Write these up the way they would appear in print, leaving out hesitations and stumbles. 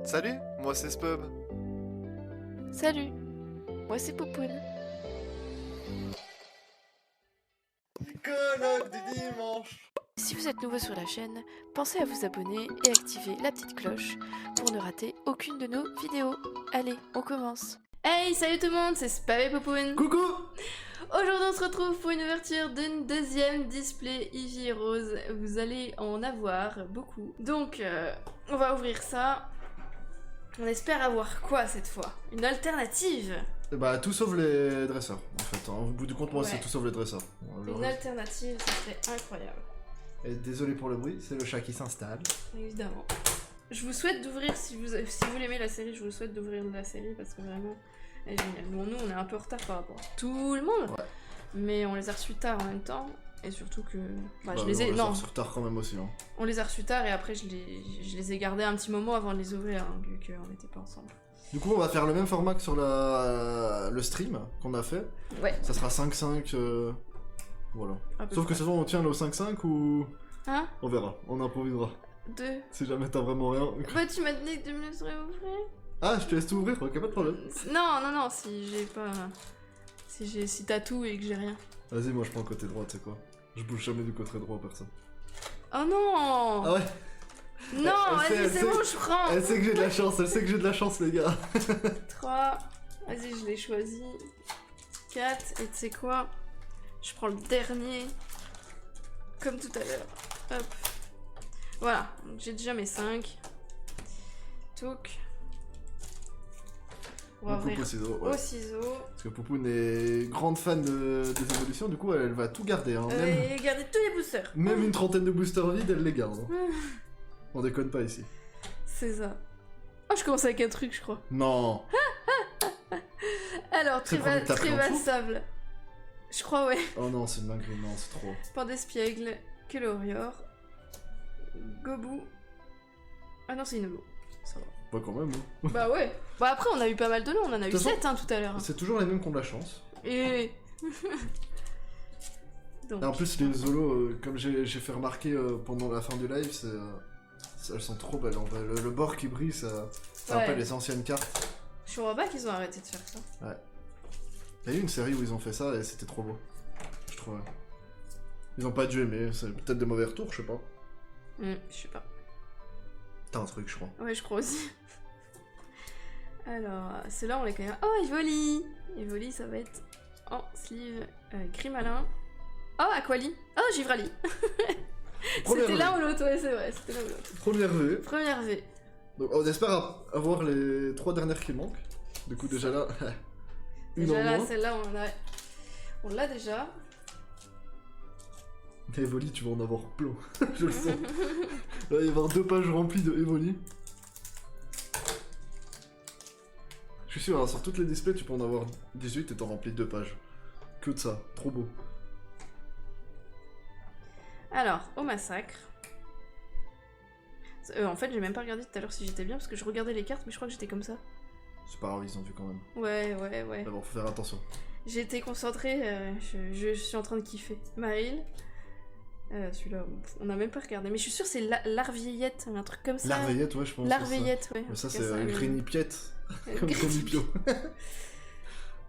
Salut, moi c'est Spub. Salut, moi c'est Popoun. Colloque du dimanche. Si vous êtes nouveau sur la chaîne, pensez à vous abonner et activer la petite cloche pour ne rater aucune de nos vidéos. Allez, on commence. Hey, salut tout le monde, c'est Spub et Popoun. Coucou. Aujourd'hui on se retrouve pour une ouverture d'une deuxième display Eevee Rose. Vous allez en avoir beaucoup. Donc, on va ouvrir ça. On espère avoir quoi cette fois? Une alternative? Bah tout sauf les dresseurs, en fait. Au bout du compte, moi Ouais. c'est tout sauf les dresseurs. Une alternative, ça serait incroyable. Et désolé pour le bruit, c'est le chat qui s'installe. Évidemment. Je vous souhaite d'ouvrir, si vous l'aimez la série, je vous souhaite d'ouvrir la série parce que vraiment, elle est géniale. Bon, nous, on est un peu en retard par rapport à tout le monde, Ouais. mais on les a reçus tard en même temps, et surtout que... Bah, je Bah, les ai... on Non, sur retard quand même aussi. Hein. on les a reçus tard, et après, je les ai gardés un petit moment avant de les ouvrir, hein, vu qu'on n'était pas ensemble. Du coup, on va faire le même format que sur le stream qu'on a fait. Ouais. Ça sera 5-5. Voilà. à peu Sauf que près. ce soir, on tient le 5-5 ou. Hein? On verra, on improvisera. 2. Si jamais t'as vraiment rien. Bah, tu m'as dit de me laisser ouvrir? Ah, je te laisse tout ouvrir, ok, pas de problème. Non, si j'ai pas... Si t'as tout et que j'ai rien. Vas-y, moi je prends le côté droit, tu sais quoi. Je bouge jamais du côté droit, personne. Oh non! Ah ouais. Non, Elle vas-y, sait- c'est bon, je prends! Elle sait que j'ai de la chance, elle sait que j'ai de la chance, les gars. 3, vas-y, je l'ai choisi. 4, et tu sais quoi? Je prends le dernier. Comme tout à l'heure. Hop. Voilà, donc j'ai déjà mes 5. Touk. On va On coupe ouvrir au ciseau, au ouais. ciseau. Parce que Poupoune est grande fan des évolutions, du coup elle va tout garder. Hein. Même, Et gardez tous les boosters. même une trentaine de boosters vides, elle les garde. Hein. On déconne pas ici. C'est ça. Oh, je commence avec un truc, je crois. Non. Alors, C'est le premier que t'as pris en dessous Sable. Je crois, ouais. Oh non, c'est une dinguerie, non, c'est trop. Pandespiègle, Kelorior, Gobu. Ah non, c'est Inogo. Ça va. Pas quand même. Hein. Bah ouais. Bah après, on a eu pas mal de noms, on en a eu De toute 7 hein, tout à l'heure. C'est toujours les mêmes qui ont de la chance. Et. Donc. Et en plus, les Zolos, comme j'ai fait remarquer pendant la fin du live, elles sont trop belles en vrai. Le bord qui brille, ça Ouais. rappelle les anciennes cartes. Je crois pas qu'ils ont arrêté de faire ça. Il y a eu une série où ils ont fait ça et c'était trop beau. Je trouve. Ils ont pas dû aimer, c'est peut-être des mauvais retours, je sais pas. Je sais pas. T'as un truc, je crois. Ouais, je crois aussi. Alors, ceux-là, on les connaît. Oh, Evoli! Evoli, ça va être en sleeve Grimalin. Oh, Aquali! Oh, Givrali! C'était l'un ou l'autre, ouais, c'est vrai, c'était l'un ou l'autre. Première V. Première V. Donc on espère avoir les 3 dernières qui manquent. Du coup déjà là, une Déjà en là, moins. celle-là, on l'a déjà. Evoli, tu vas en avoir plein, je le sens. Là, il va y avoir 2 pages remplies de Evoli. Je suis sûr, hein, sur toutes les displays, tu peux en avoir 18 et t'en remplis 2 pages. Que de ça, trop beau. Alors, au massacre. En fait, j'ai même pas regardé tout à l'heure si j'étais bien parce que je regardais les cartes, mais je crois que j'étais comme ça. C'est pas grave, ils ont vu quand même. Ouais. Mais bon, faut faire attention. J'étais concentrée, je suis en train de kiffer. Maril. Celui-là, on n'a même pas regardé, mais je suis sûre c'est Larvillette, un truc comme ça. L'arveillette, ouais, je pense. Larvillette, ouais. Mais ça, en tout c'est cas, mais- Grignipiette, comme Grignipio.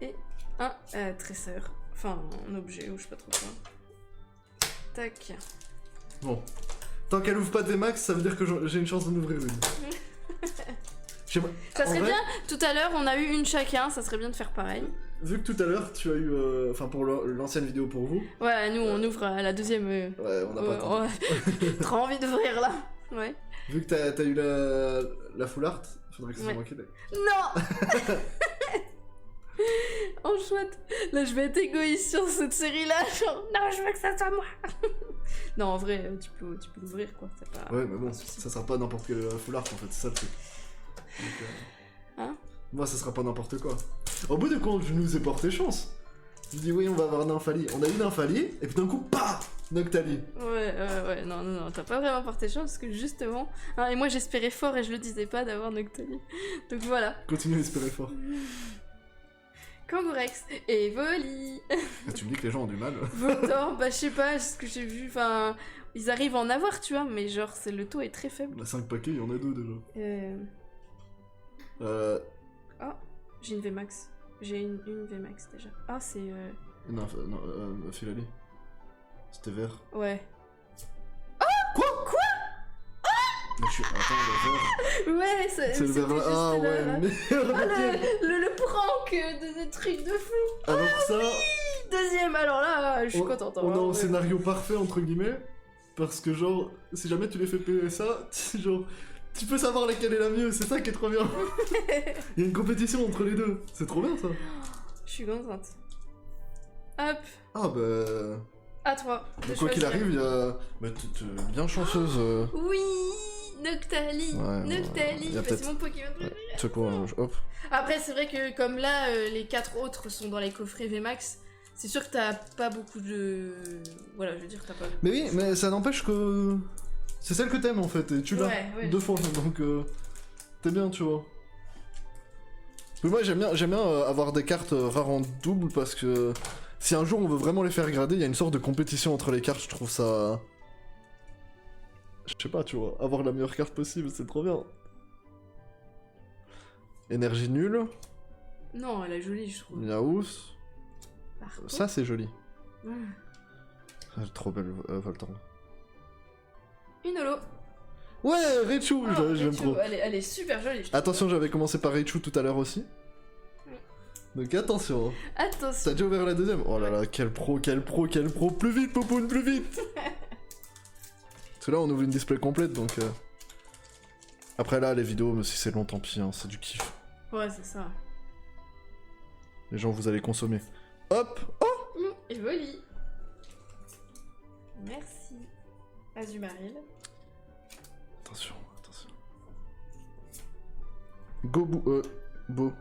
Et un tresseur. Enfin, un objet ou je sais pas trop quoi. Tac. Bon. Tant qu'elle ouvre pas des max, ça veut dire que j'ai une chance d'en ouvrir une. Je sais pas. Ça En serait vrai, bien, tout à l'heure on a eu une chacun, ça serait bien de faire pareil. Vu que tout à l'heure tu as eu, enfin pour l'ancienne vidéo pour vous, Ouais, nous on ouvre à la deuxième. ouais, on n'a pas attendu. ouais. Trop envie d'ouvrir là. Ouais. Vu que t'as eu la full art, faudrait que ce soit Ouais. moi qui l'ai. Non. Oh chouette. Là je vais être égoïste sur cette série là. Genre, non, je veux que ça soit moi. Non, en vrai, tu peux l'ouvrir quoi. C'est pas... Ouais, mais bon, pas un souci. ça sera pas n'importe quelle full art en fait, c'est ça le truc. Donc, Hein? moi, ça sera pas n'importe quoi. Au bout du compte, je nous ai porté chance. Je dis oui, on va avoir Nymphali. On a eu Nymphali, et puis d'un coup, paf, Noctali. Ouais, non, t'as pas vraiment porté chance parce que justement. Hein, et moi j'espérais fort et je le disais pas d'avoir Noctali. Donc voilà. Continue à espérer fort. Kangourex et Voli. Et tu me dis que les gens ont du mal. Voltor, bah je sais pas, ce que j'ai vu, enfin, ils arrivent à en avoir, tu vois, mais genre, le taux est très faible. On a 5 paquets, il y en a 2 déjà. Oh, j'ai une VMAX. J'ai une VMAX déjà. Ah, c'est... Non, Philali. C'était vert. Ouais. Mais je suis... Attends, le vert. Ouais, C'est le c'était vert. juste Ah là, ouais, là. merde. Ah, le prank de trucs de fou. Alors ça, Deuxième, alors là, je suis contente. on a un Ouais. scénario parfait, entre guillemets. Parce que genre, si jamais tu les fais PSA, genre... Tu peux savoir laquelle est la mieux, c'est ça qui est trop bien. Il y a une compétition entre les deux. C'est trop bien ça. Je suis contente. Hop, Ah bah... à toi. de Quoi qu'il choisir. arrive, il y a... Bah, t'es bien chanceuse. Oui, Noctali. Ouais, Noctali, il y a bah, peut-être- c'est mon Pokémon préféré. Tu sais quoi, hop. Après, c'est vrai que comme là, les 4 autres sont dans les coffrets VMAX, c'est sûr que t'as pas beaucoup de... Voilà, je veux dire, t'as pas... Mais oui, mais ça n'empêche que... C'est celle que t'aimes en fait, et tu l'as Ouais. 2 fois, donc t'es bien, tu vois. Mais moi j'aime bien avoir des cartes rares en double parce que si un jour on veut vraiment les faire grader, il y a une sorte de compétition entre les cartes, je trouve ça... Je sais pas, tu vois, avoir la meilleure carte possible, c'est trop bien. Énergie nulle, Non, elle est jolie, je trouve. Miaous, Par contre- ça c'est joli. Ouais. Ah, trop belle Voltorb. Une holo. Ouais, Raichu, Oh, j'aime Raichu, trop. elle est super jolie. je trouve. Attention, j'avais commencé par Raichu tout à l'heure aussi. Donc attention. Hein. Attention. T'as déjà ouvert la deuxième? Oh là là, quel pro. Plus vite, Popoun, plus vite. Parce que là, on ouvre une display complète, donc... Après là, les vidéos, mais si c'est long, tant pis, hein, c'est du kiff. Ouais, c'est ça. Les gens, vous allez consommer. Hop. Oh. Evoli. Merci. Azumaril. Attention. Gobu... Beau.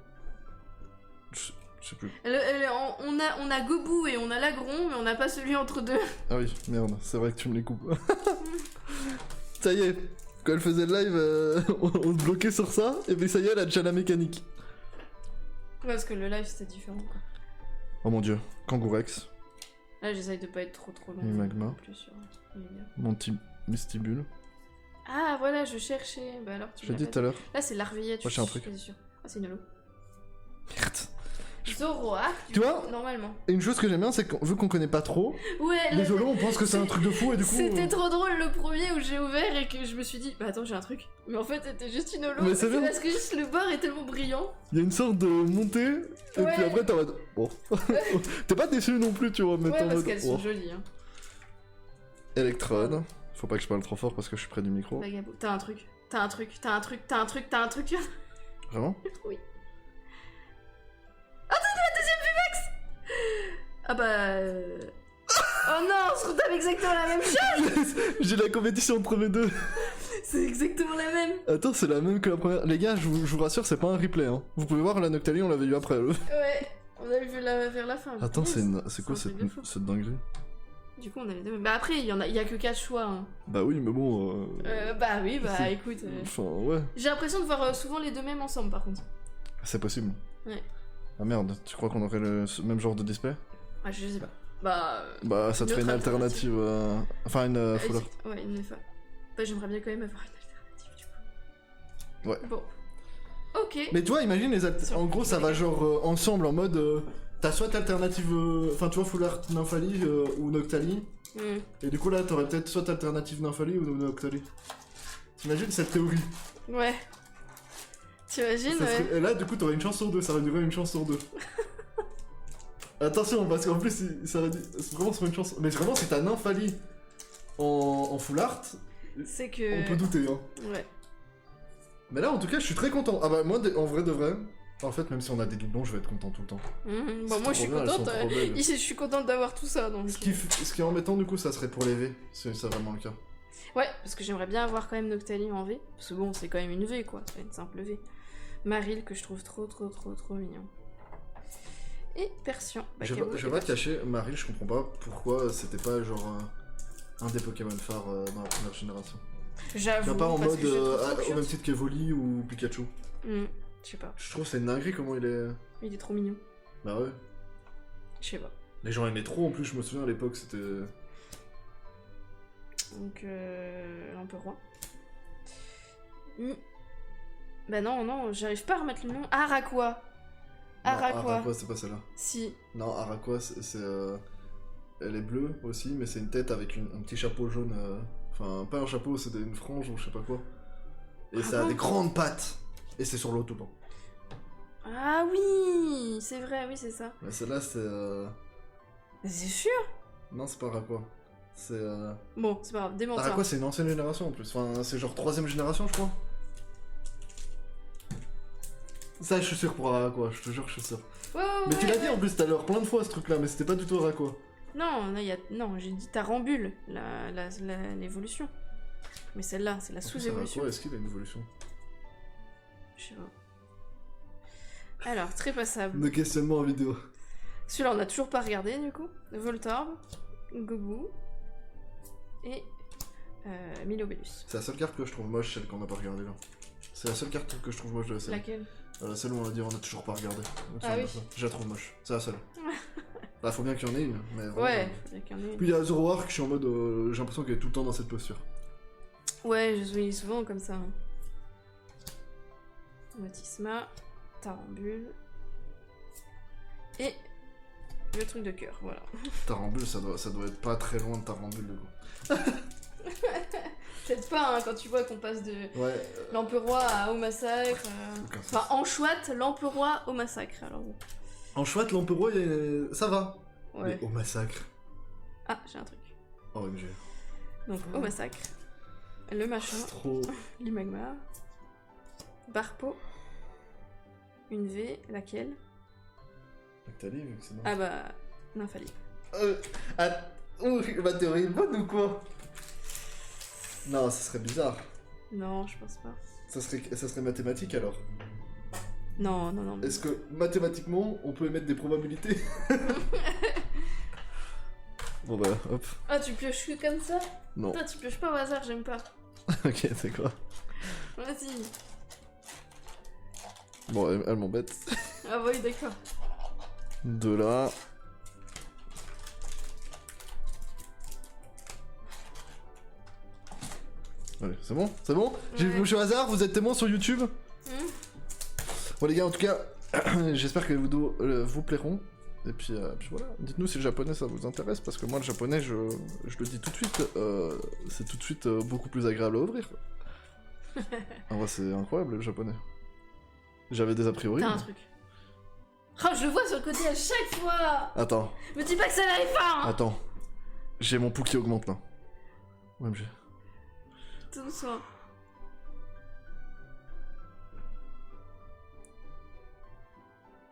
Je sais plus. On a Gobu et on a Lagron, mais on n'a pas celui entre deux. Ah oui, merde, c'est vrai que tu me les coupes. Ça y est, quand elle faisait le live, on se bloquait sur ça, et puis ça y est, elle a déjà la mécanique. Ouais, parce que le live c'était différent quoi. Oh mon dieu, Kangourex, Là j'essaye de pas être trop long. Et Magma. non plus sur les gars. mon petit Mistibule. Ah voilà, je cherchais. Bah alors tu Je l'ai l'as dit pas tout à l'heure. Là c'est l'Arveillette, Moi, je j'ai un suis truc. quasi sûre. Ah c'est une holo. Merde. Zoroark. Tu vois Normalement. Et une chose que j'aime bien, c'est que vu qu'on connaît pas trop, Ouais, les holos, on pense que c'est un truc de fou, et du coup... C'était trop drôle le premier où j'ai ouvert et que je me suis dit, bah attends, j'ai un truc. Mais en fait, c'était juste une holo. Mais c'est bien. parce que juste le bord est tellement brillant. Il y a une sorte de montée, et Ouais. puis après t'es en mode... Bon. T'es pas déçu non plus, tu vois, mais Ouais, t'es en parce mode... qu'elles oh. sont jolies. Hein. Electrode. Faut pas que je parle trop fort parce que je suis près du micro. Vagabo. T'as un truc. T'as un truc. Vraiment? Oui. Ah, t'as la deuxième VMAX. Ah bah... Oh non, on se retrouve exactement la même chose. J'ai la compétition entre mes deux. C'est exactement la même. Attends, c'est la même que la première. Les gars, je vous rassure, c'est pas un replay. Hein. Vous pouvez voir la Noctali, on l'avait eu après. Ouais, on a vu vers la fin. Attends, Yes. c'est quoi un cette, truc de fou. cette dinguerie? Du coup, on a les deux mêmes. Bah après, il y a que 4 choix. Hein. Bah oui, mais bon. Bah oui, bah c'est- écoute. Enfin, ouais. J'ai l'impression de voir souvent les deux mêmes ensemble par contre. C'est possible. Ouais. Ah merde, tu crois qu'on aurait le même genre de display? Ah, je sais pas. Bah. Bah, ça te Une fait une autre alternative. Enfin, une full art. Ouais, une fois. Bah, j'aimerais bien quand même avoir une alternative du coup. Ouais. Bon. Ok. Mais tu vois, imagine les Sur- en gros, ça va genre ensemble en mode. T'as soit alternative. Enfin, tu vois, full art Nymphalie ou Noctali. Hmm. Et du coup, là, t'aurais peut-être soit alternative Nymphalie ou Noctali. T'imagines cette théorie? Ouais. T'imagines, Ça serait- ouais. Et là, du coup, t'aurais une chance sur deux, ça réduirait une chance sur deux. Attention, parce qu'en plus, ça réduit. C'est vraiment sur une chance. Mais vraiment, si t'as Nymphalie en full art, C'est que. on peut douter, hein. Ouais. Mais là, en tout cas, je suis très content. Ah bah, moi, en vrai de vrai, en fait, même si on a des doublons, je vais être content tout le temps. Bah, C'est moi, je suis trop bien, elles contente. sont trop belles. Ici, je suis contente d'avoir tout ça. Donc... Ce qui est embêtant, du coup, ça serait pour les V, si c'est vraiment le cas. Ouais, parce que j'aimerais bien avoir quand même Noctali en V. Parce que bon, c'est quand même une V quoi. C'est une simple V. Maril que je trouve trop mignon. Et Persian. Je Bakabo vais et pas te Persian. cacher, Marie, je comprends pas pourquoi c'était pas genre un des Pokémon phares dans la première génération. Tu J'avoue. vois, pas en parce mode que je le trouve trop au même cute. titre qu'Evoli ou Pikachu. Je sais pas. Je trouve que c'est une dinguerie comment il est. Il est trop mignon. Bah ouais. Je sais pas. Les gens aimaient trop en plus, je me souviens à l'époque c'était. Donc, un peu roi. Bah non, non, j'arrive pas à remettre le nom. Araqua. Non, Araqua. Araqua, c'est pas celle-là. Si. Non, Araqua, c'est elle est bleue aussi, mais c'est une tête avec un petit chapeau jaune. Enfin, pas un chapeau, c'est une frange ou je sais pas quoi. Et ça a des grandes pattes. Et c'est sur l'eau tout le temps. Ah oui, c'est vrai, oui, c'est ça. Mais celle-là, c'est. Mais c'est sûr. Non, c'est pas Araqua. C'est. Bon, c'est pas grave, dément-toi. Araqua, c'est une ancienne génération en plus. Enfin, c'est genre 3ème génération, je crois. Ça, je suis sûr pour Araqua, je te jure que je suis sûr. Ouais, ouais, Mais tu ouais, l'as dit en plus tout à l'heure, plein de fois ce truc-là, mais c'était pas du tout Araqua. Non, non, j'ai dit Tarambule, l'évolution. Mais celle-là, c'est la sous-évolution. Araqua, est-ce qu'il a une évolution? Je sais pas. Alors, très passable. De questionnement en vidéo. Celui-là, on n'a toujours pas regardé, du coup. Voltorb, Gobu et Milobellus. C'est la seule carte que je trouve moche, celle qu'on n'a pas regardée là. C'est la seule carte que je trouve moche de la série. Laquelle? Celle où on a dit on a toujours pas regardé. Donc, Ah oui. je la trouve moche, c'est la seule. Bah faut bien qu'il y en ait une, mais vraiment, Ouais, faudrait qu'il y en ait une. Puis il y a Zoroark, je suis en mode j'ai l'impression qu'elle est tout le temps dans cette posture. Ouais, je suis souvent comme ça. Motisma, Tarambule. Et le truc de cœur, voilà. Tarambule, ça doit être pas très loin de Tarambule du coup. Peut-être pas, hein, quand tu vois qu'on passe de Ouais. l'Emperoi au massacre. Enfin, en chouette, l'Emperoi au massacre, alors bon. En chouette, l'Emperoi, ça va. Ouais. Mais au massacre. Ah, j'ai un truc. Oh MG. Donc, au massacre. Le machin. C'est trop. L'Imagmar. Barpo. Une V, laquelle? T'as dit vu que c'est bon. Ah bah, Nymphalip. Ma théorie est bonne ou quoi? Non, ça serait bizarre. Non, je pense pas. Ça serait mathématique alors. Non, non, non. Est-ce que mathématiquement on peut émettre des probabilités? Bon bah hop. Ah, tu pioches que comme ça? Non. Ah, tu pioches pas au hasard, j'aime pas. Ok, c'est quoi? Vas-y. Bon, elle m'embête. Ah bah oui, d'accord. De là. Allez, c'est bon? C'est bon? J'ai Ouais. pioché au hasard, vous êtes témoins sur YouTube? Bon les gars, en tout cas, j'espère que les vidéos vous plairont. Et puis voilà, dites-nous si le japonais ça vous intéresse, parce que moi le japonais, je le dis tout de suite, c'est tout de suite beaucoup plus agréable à ouvrir. En vrai c'est incroyable le japonais. J'avais des a priori. T'as un mais- truc. Oh, je le vois sur le côté à chaque fois. Attends, Me dis pas que ça n'arrive pas, hein. attends. J'ai mon pouls qui augmente là. OMG. Tout doucement.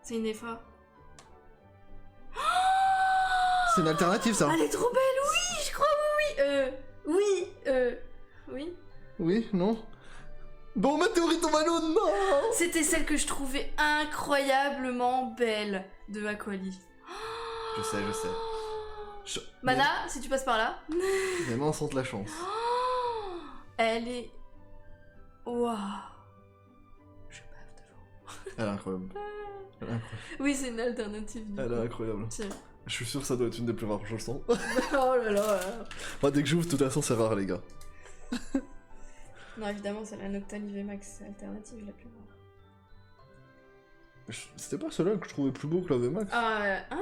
C'est une EFA. C'est une alternative ça? Elle est trop belle, oui, je crois, oui. Oui, non? Bon, ma théorie tombe à l'eau, non! C'était celle que je trouvais incroyablement belle de Aquali. Je sais. Mana, si tu passes par là. Les mains sentent la chance. Elle est... Waouh. Je bave devant. Elle est incroyable. Elle est incroyable. Oui, c'est une alternative. Du Elle coup. est incroyable. Tiens. Je suis sûr que ça doit être une des plus rares, je le sens. Oh là là. Moi, dès que j'ouvre, de toute façon, c'est rare, les gars. Non, évidemment, c'est la Noctali VMAX alternative la plus rare. C'était pas celui-là que je trouvais plus beau que la VMAX. Ah, hein?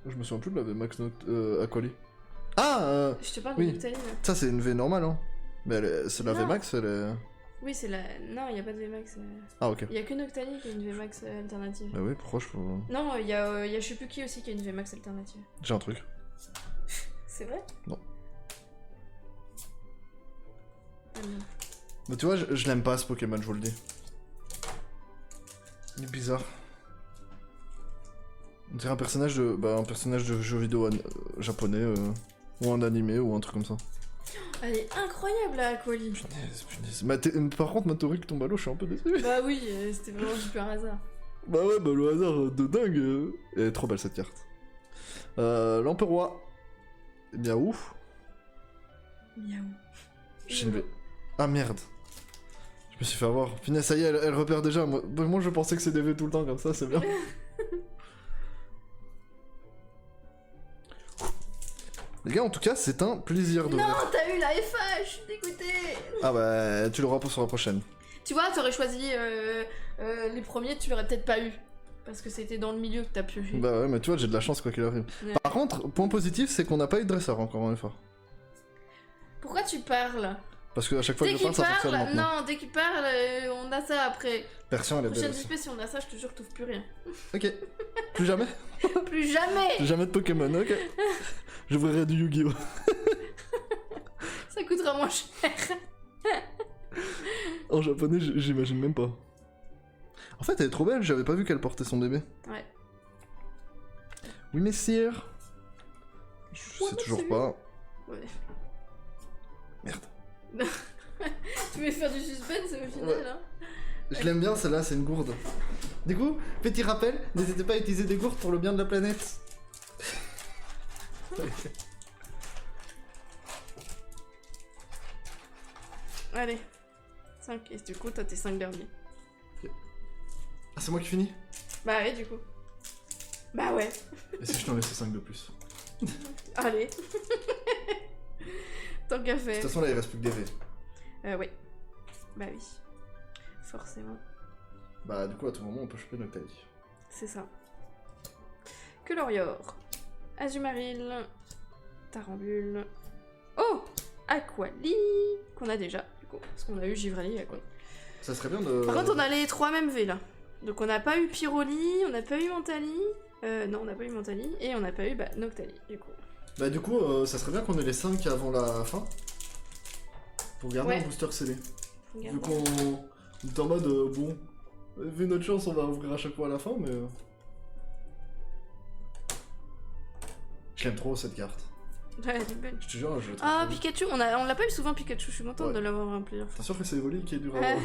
Je me souviens plus de la VMAX Aquali. Ah Je te parle oui. de Noctali, là. ça, c'est une V normale, hein. Mais c'est la Non. VMAX, elle est... Oui, c'est la... Non, il n'y a pas de VMAX. Ah, ok. Il y a que Noctali qui a une VMAX alternative. Bah oui, pourquoi je... Non, il y a je sais plus qui aussi qui a une VMAX alternative. J'ai un truc. C'est vrai? Non. Ah non. Mais tu vois, je l'aime pas, ce Pokémon, je vous le dis. Il est bizarre. On dirait un personnage de... Bah, un personnage de jeu vidéo japonais, ou un animé, ou un truc comme ça. Elle est incroyable, la Aquali. Punaise. Par contre, ma théorie qui tombe à l'eau, je suis un peu déçu. Bah oui, c'était vraiment du pur hasard. Bah ouais, bah le hasard de dingue. Elle est trop belle cette carte. L'Emperoi. Miaou. Miaou. Shinbe. Ah merde. Je me suis fait avoir. Punaise, ça y est, elle repère déjà. Moi je pensais que c'est des V tout le temps comme ça, c'est bien. Les gars, en tout cas, c'est un plaisir de Non, voir. t'as eu la FA, je suis dégoûtée. Ah bah, tu l'auras pour sur la prochaine. Tu vois, t'aurais choisi les premiers, tu l'aurais peut-être pas eu. Parce que c'était dans le milieu que t'as pioché. Bah ouais, mais tu vois, j'ai de la chance quoi qu'il arrive. Ouais. Par contre, point positif, c'est qu'on n'a pas eu de dresseur encore une fois. Pourquoi tu parles? Parce que à chaque fois Dès que je qu'il parle, ça fonctionne parle, maintenant. non, dès qu'il parle, on a ça après. Persian, elle est belle Prochaine aussi. espèce, si on a ça, je te jure, t'ouvres plus rien. Ok. Plus jamais Plus jamais. Jamais de Pokémon, ok. J'ouvrirai du Yu-Gi-Oh! Ça coûtera moins cher. En japonais, j'imagine même pas. En fait, elle est trop belle, j'avais pas vu qu'elle portait son bébé. Ouais. Oui, messire. Je sais toujours messire. pas. Ouais. Merde. Tu veux faire du suspense au final, Ouais. hein? Je l'aime bien, celle-là, c'est une gourde. Du coup, petit rappel, n'hésitez pas à utiliser des gourdes pour le bien de la planète. Allez. 5. Et du coup, t'as tes 5 derniers. Ah, c'est moi qui finis? Bah ouais, du coup. Bah ouais. Et si je t'en laissais 5 de plus? Allez. Tant qu'à De faire. toute façon, là, il reste plus que des V. Ouais. Bah oui. Forcément. Bah, du coup, à tout moment, on peut choper Noctali. C'est ça. Que l'Orior. Azumaril. Tarambule. Oh! Aquali. Qu'on a déjà, du coup. Parce qu'on a eu Givrali et Aquali. Ça serait bien de... Par contre, on a les 3 mêmes V là. Donc on n'a pas eu Pyroli, on n'a pas eu Mentali. Non, on n'a pas eu Mentali. Et on n'a pas eu Noctali, du coup. Bah, du coup, ça serait bien qu'on ait les 5 avant la fin. Pour garder Ouais. un booster scellé. Regarde. Vu qu'on est en mode, bon, vu notre chance, on va ouvrir à chaque fois à la fin, mais... Je l'aime trop, cette carte. Ouais, elle est belle. Je te jure, je la trouve Ah, jolie. Pikachu, on l'a pas eu souvent Pikachu, je suis contente Ouais. de l'avoir un plusieurs fois. T'es sûr que c'est Evoli qui est dur à Ouais. avoir?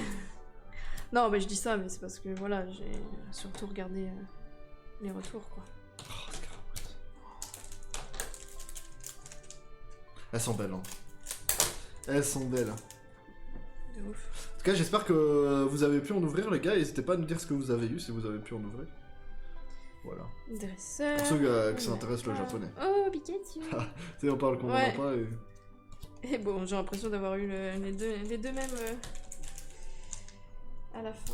Non, mais je dis ça, mais c'est parce que voilà, j'ai surtout regardé les retours quoi. Oh, c'est grave. Elles sont belles, hein. Elles sont belles. De ouf. En tout cas, j'espère que vous avez pu en ouvrir, les gars. N'hésitez pas à nous dire ce que vous avez eu, si vous avez pu en ouvrir. Voilà. Dresseur. Pour ceux que ça intéresse le japonais. Oh, Pikachu. Tu sais, on parle qu'on en a Ouais. pas et... Et bon, j'ai l'impression d'avoir eu les deux mêmes à la fin.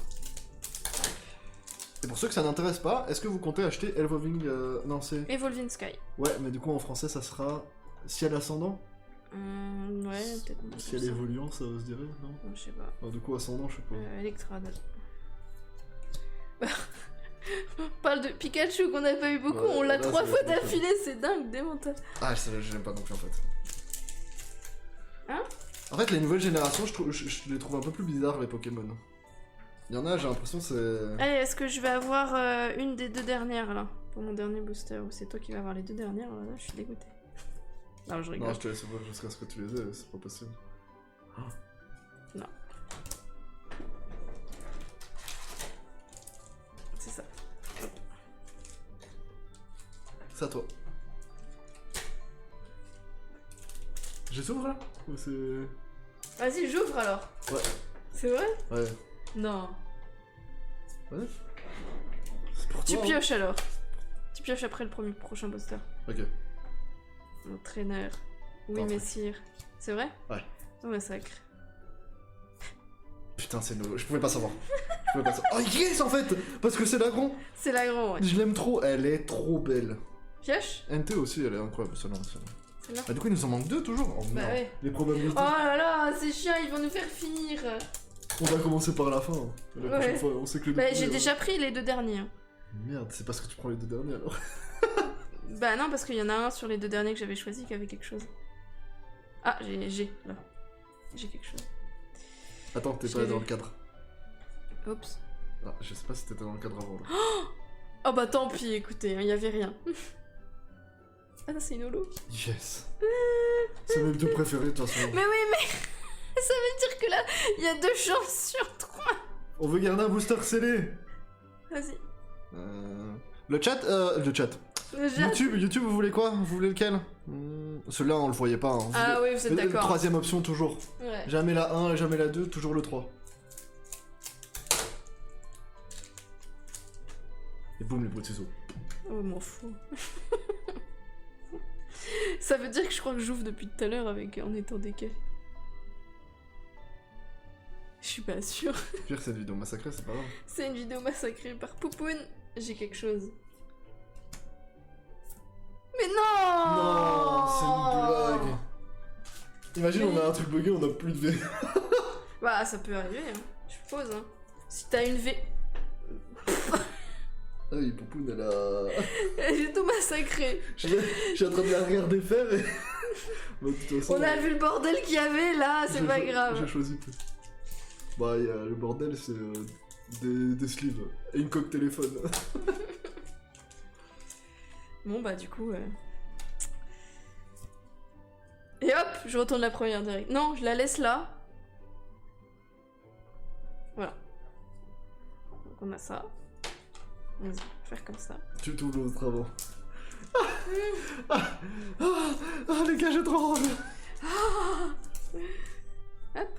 Et pour ceux que ça n'intéresse pas, est-ce que vous comptez acheter Evolving... Non, c'est... Evolving Sky. Ouais, mais du coup, en français, ça sera... Ciel ascendant? Ouais, peut-être. un peu Ciel comme ça. évoluant, ça se dirait, non? Je sais pas. Du coup, ascendant, je sais pas. Electrade. On parle de Pikachu qu'on n'a pas eu beaucoup, Ouais, on l'a là, 3 c'est fois la première d'affilée, c'est dingue, démental. Ah, je l'aime pas non plus, en fait. Hein? En fait, les nouvelles générations, je les trouve un peu plus bizarres, les Pokémon. Il y en a, j'ai l'impression, c'est... Allez, est-ce que je vais avoir une des 2 dernières là pour mon dernier booster ou c'est toi qui vas avoir les 2 dernières là, je suis dégoûtée. Non, je rigole. Non, je te laisse voir jusqu'à ce que tu les aies, c'est pas possible. Non. C'est ça. C'est à toi. Je s'ouvre là? Ou c'est... Vas-y, j'ouvre alors. Ouais. C'est vrai? Ouais. Non. Ouais. C'est pour Tu toi, hein. pioches alors. Tu pioches après le prochain booster. Ok. Entraîneur. Oui, Parfait. messire. C'est vrai? Ouais. Oh, massacre. Putain, c'est nouveau. Je pouvais pas savoir. Je pouvais pas savoir. Oh, yes, en fait! Parce que c'est l'agron! C'est la grande, ouais. Je l'aime trop. Elle est trop belle. Pioche? NT aussi, elle est incroyable, celle-là. Celle-là. Ah, du coup, il nous en manque 2 toujours? Oh, Bah merde. ouais. Les probabilités. Oh là là, c'est chiant, ils vont nous faire finir. On va commencer par la fin. La prochaine Ouais. fois, on sait que le Bah, début, j'ai déjà pris les 2 derniers. hein. Merde, c'est parce que tu prends les 2 derniers alors. Bah non, parce qu'il y en a un sur les 2 derniers que j'avais choisi qui avait quelque chose. Ah, j'ai là. J'ai quelque chose. Attends, t'es Je pas l'ai dans vu. le cadre. Oups. Ah, je sais pas si t'étais dans le cadre avant là. Oh bah tant pis, écoutez, il y avait rien. Ah non, c'est une holo. Yes. C'est mes 2 préférés de toute façon. Mais oui, mais ça veut dire que là, il y a 2 chances sur 3. On veut garder un booster scellé. Vas-y. Le chat. YouTube, vous voulez quoi? Vous voulez lequel? Celui-là, on le voyait pas. Hein. Ah oui, vous êtes d'accord. Troisième option, toujours. Ouais. Jamais la 1, jamais la 2, toujours le 3. Et boum, les bruits de ciseaux. Oh, m'en fous. Ça veut dire que je crois que j'ouvre depuis tout à l'heure en étant décalé. Je suis pas sûre. Pire, cette vidéo massacrée, c'est pas grave. C'est une vidéo massacrée par Poupoune. J'ai quelque chose. Mais non! Non, c'est une blague. Imagine, on a un truc bugué, on a plus de V. Bah, ça peut arriver, hein. Je suppose, hein. Si t'as une V... Ah oui, Poupoune, elle a... J'ai tout massacré. J'ai en train de la regarder faire et... Bah, de toute façon, On a vu le bordel qu'il y avait là, c'est pas grave. J'ai choisi tout. Bah, le bordel, c'est des sleeves et une coque téléphone. Bon, bah, du coup... Et hop, je retourne la première direct. Non, je la laisse là. Voilà. Donc, on a ça. Vas-y, faire comme ça. Tu t'ouvres l'autre avant. Les gars, j'ai trop envie. Hop.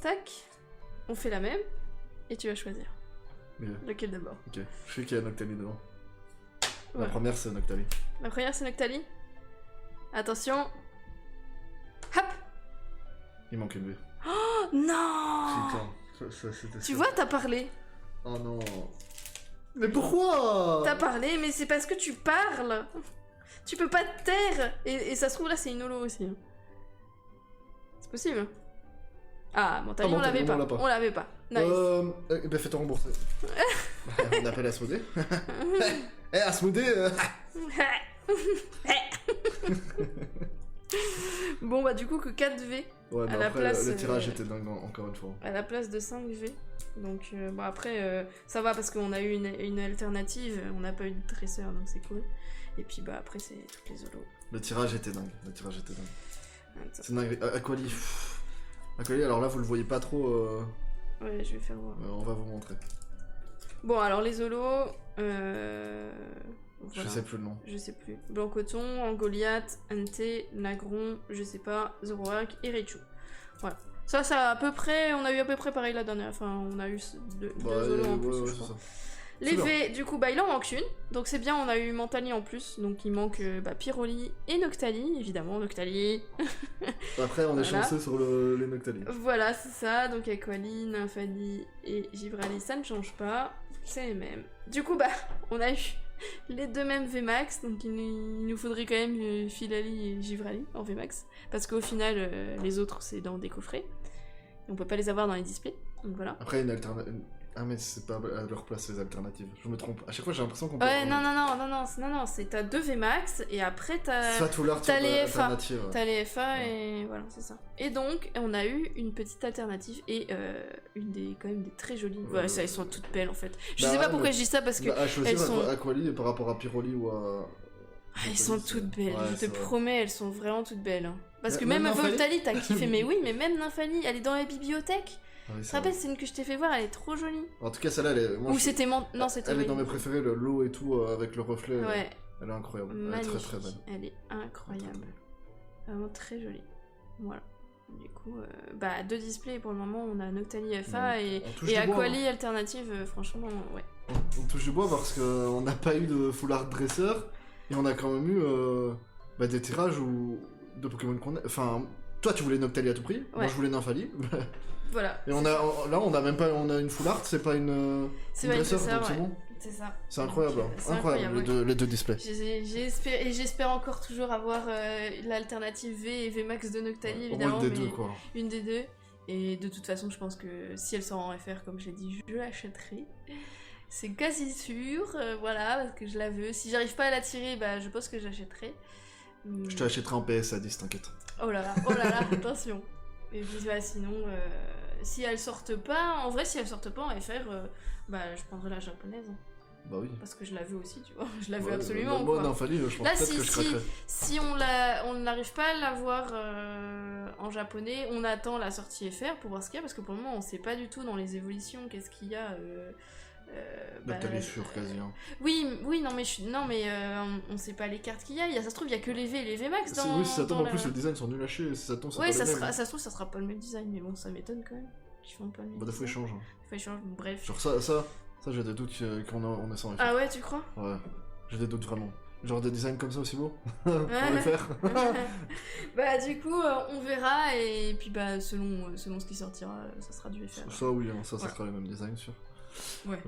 Tac. On fait la même. Et tu vas choisir. Okay. Lequel d'abord? Ok, je sais qu'il y a Noctali devant. Voilà. La première, c'est Noctali. La première, c'est Noctali. Attention. Hop. Il manque une V. Oh non! Tu vois, t'as parlé. Oh non. Mais pourquoi? T'as parlé, mais c'est parce que tu parles. Tu peux pas te taire. Et ça se trouve, là, c'est une holo aussi. Hein. C'est possible. Ah, Montali, on l'avait pas. On l'avait pas. Nice. Bah fais-toi rembourser. On appelle Asmodée. Eh, Asmodée Bon, bah du coup, que 4V. Ouais, mais à la après, place, le tirage était dingue, encore une fois. À la place de 5V. Donc, bon, après, ça va parce qu'on a eu une alternative. On n'a pas eu de dresseur, donc c'est cool. Et puis, bah après, c'est toutes les holos. Le tirage était dingue. C'est dingue. Aquali. Aquali, alors là, vous le voyez pas trop. Ouais, je vais faire voir. On va vous montrer. Bon, alors les holos. Voilà. Je sais plus le nom. Je sais plus. Blanc Coton, Angoliath, Ante, Nagron, je sais pas, Zoroark et Raichu. Voilà. Ça à peu près, on a eu à peu près pareil la dernière. Enfin, on a eu deux holos en plus. Je crois. Les V, du coup, bah il en manque une. Donc c'est bien, on a eu Montali en plus. Donc il manque Pyroli et Noctali, évidemment, Noctali. Après, on est chanceux sur les Noctali. Voilà, c'est ça. Donc Aquali, Nymphali et Givrali, ça ne change pas. C'est les mêmes. Du coup, bah, on a eu les deux mêmes VMAX. Donc il nous faudrait quand même Filali et Givrali en VMAX. Parce qu'au final, les autres, c'est dans des coffrets. Et on peut pas les avoir dans les displays. Donc voilà. Après, une alternative. Ah mais c'est pas à leur place les alternatives. Je me trompe. À chaque fois j'ai l'impression qu'on peut... Ouais non, c'est t'as 2 VMAX et après t'as les FA. T'as les FA ouais. Et voilà, c'est ça. Et donc on a eu une petite alternative et une des quand même des très jolies. Ouais, ça, elles sont toutes belles en fait. Je sais pas pourquoi je dis ça parce que elles sont Aquali par rapport à Pyroli ou à... elles sont toutes belles, ouais, je te promets, elles sont vraiment toutes belles. Hein. Parce que même Voltali t'as kiffé, mais oui, mais même Nymphali, elle est dans la bibliothèque. Tu te rappelles, c'est une que je t'ai fait voir, elle est trop jolie. En tout cas, celle-là, elle est... Ou c'était... Non, c'était... Elle est dans mes préférés, l'eau et tout, avec le reflet. Ouais. Elle est incroyable. Magnifique. Elle est très très belle. Elle est incroyable. Vraiment très jolie. Voilà. Du coup, 2 displays pour le moment, on a Noctali FA et Aquali alternative, franchement, ouais. On touche du bois parce qu'on n'a pas eu de full art dresseur et on a quand même eu des tirages de Pokémon qu'on a... Enfin, toi tu voulais Noctali à tout prix, moi je voulais Nymphali. Voilà. Et on a même pas, on a une full art, c'est pas une dresseur, donc c'est bon. C'est ça. C'est incroyable, incroyable les deux displays. J'espère encore toujours avoir l'alternative V et VMAX de Noctali, évidemment. Une des deux, quoi. Une des deux. Et de toute façon, je pense que si elle sort en FR, comme je l'ai dit, je l'achèterai. C'est quasi sûr, voilà, parce que je la veux. Si j'arrive pas à la tirer, je pense que j'achèterai. Je te l'achèterai en PS à 10, t'inquiète. Oh là là, attention. Et puis sinon, si elles sortent pas, en vrai, si elles sortent pas en FR, je prendrai la japonaise. Bah oui. Parce que je la veux aussi, tu vois. Je la veux absolument. Moi, Nymphali, je pense peut-être que je craquerais. Si on n'arrive pas à l'avoir en japonais, on attend la sortie FR pour voir ce qu'il y a, parce que pour le moment, on sait pas du tout dans les évolutions qu'est-ce qu'il y a. Noctali sur quasi. Hein. Oui, non mais on sait pas les cartes qu'il y a. Ça se trouve, il y a que les V et les VMAX dans. Oui, si ça tombe en plus, le design sont nuls à chier. Si ça tombe, ouais, ça se trouve, ça sera pas le même design, mais bon, ça m'étonne quand même. Qu'ils font pas le même des fois, ils changent. Des fois, ils changent, bref. Genre ça j'ai des doutes qu'on est sans FR. Ah ouais, tu crois? Ouais, j'ai des doutes vraiment. Genre des designs comme ça aussi beaux pour les faire. Bah du coup on verra et puis bah selon ce qui sortira ça sera du FR. Ça oui, ça sera le même design sûr. Ouais.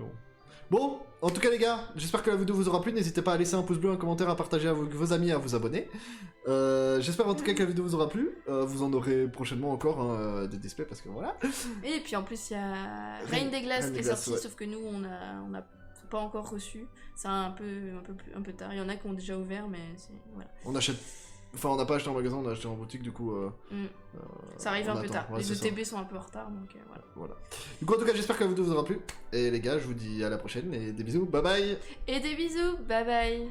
Bon, en tout cas les gars, j'espère que la vidéo vous aura plu, n'hésitez pas à laisser un pouce bleu, un commentaire, à partager avec vos amis, à vous abonner. J'espère en tout cas que la vidéo vous aura plu, vous en aurez prochainement encore des displays parce que voilà. Et puis en plus il y a Reine des Glaces qui est sorti, ouais. sauf que nous on a pas encore reçu, c'est un peu tard, il y en a qui ont déjà ouvert mais c'est... voilà. On achète... Enfin on n'a pas acheté en magasin, on a acheté en boutique du coup... ça arrive un peu tard, ouais, les ETB sont un peu en retard donc voilà. Du coup en tout cas j'espère que la vidéo vous aura plu, et les gars je vous dis à la prochaine et des bisous, bye bye. Et des bisous, bye bye.